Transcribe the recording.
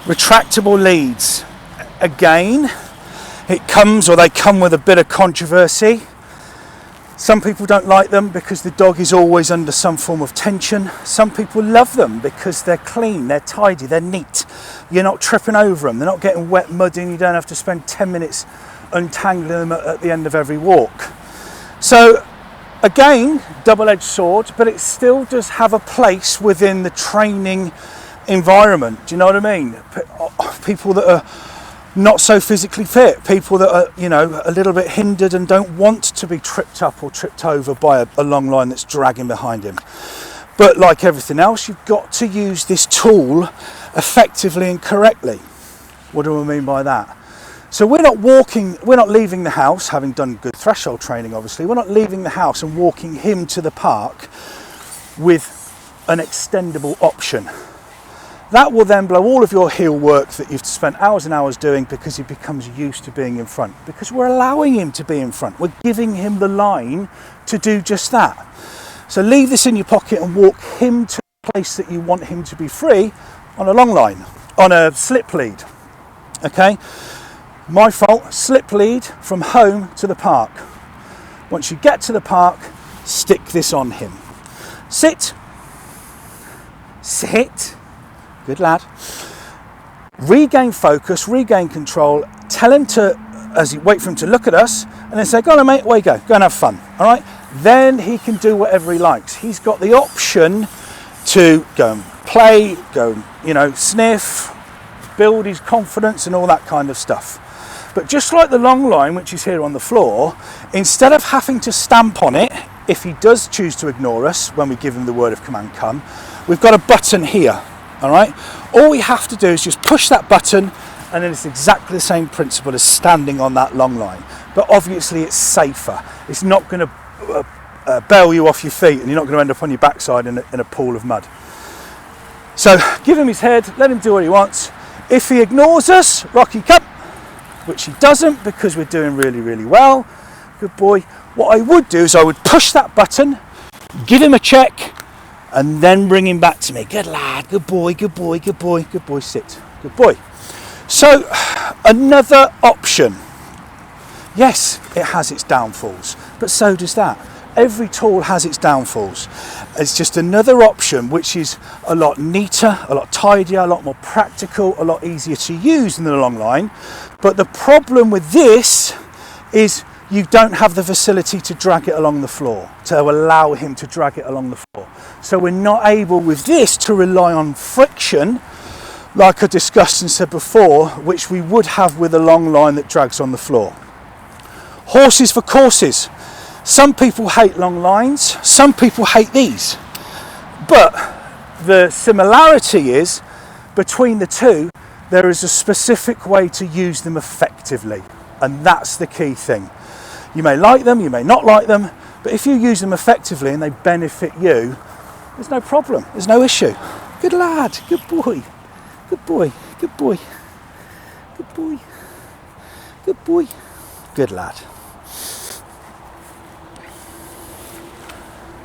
Retractable leads. Again, they come with a bit of controversy. Some people don't like them because the dog is always under some form of tension. Some people love them because they're clean, they're tidy, they're neat. You're not tripping over them, they're not getting wet, muddy, and you don't have to spend 10 minutes untangling them at the end of every walk. So again, double-edged sword, but it still does have a place within the training environment. Do you know what I mean? People that are not so physically fit, people that are, you know, a little bit hindered and don't want to be tripped up or tripped over by a long line that's dragging behind him. But like everything else, you've got to use this tool effectively and correctly. What do I mean by that? So we're not leaving the house, having done good threshold training obviously, we're not leaving the house and walking him to the park with an extendable option. That will then blow all of your heel work that you've spent hours and hours doing because he becomes used to being in front. Because we're allowing him to be in front. We're giving him the line to do just that. So leave this in your pocket and walk him to the place that you want him to be free on a long line, on a slip lead. Okay? My fault, slip lead from home to the park. Once you get to the park, stick this on him. Sit. Sit. Good lad. Regain focus, regain control. Tell him to, as you wait for him to look at us, and then say, go on mate, away you go and have fun. All right? Then he can do whatever he likes. He's got the option to go and play, go, you know, sniff, build his confidence and all that kind of stuff. But just like the long line, which is here on the floor, instead of having to stamp on it, if he does choose to ignore us when we give him the word of command come, we've got a button here. All right, all we have to do is just push that button, and then it's exactly the same principle as standing on that long line, but obviously it's safer. It's not going to bail you off your feet, and you're not going to end up on your backside in a pool of mud. So give him his head, let him do what he wants. If he ignores us, Rocky come, which he doesn't because we're doing really, really well. Good boy. What I would do is I would push that button, give him a check, and then bring him back to me. Good lad, good boy, good boy, good boy, good boy, sit, good boy. So another option. Yes, it has its downfalls, but so does that. Every tool has its downfalls. It's just another option which is a lot neater, a lot tidier, a lot more practical, a lot easier to use than the long line. But the problem with this is you don't have the facility to drag it along the floor, to allow him to drag it along the floor. So we're not able with this to rely on friction, like I discussed and said before, which we would have with a long line that drags on the floor. Horses for courses. Some people hate long lines, some people hate these. But the similarity is, between the two, there is a specific way to use them effectively. And that's the key thing. You may like them, you may not like them, but if you use them effectively and they benefit you, there's no problem, there's no issue. Good lad, good boy, good boy, good boy, good boy, good boy, good lad.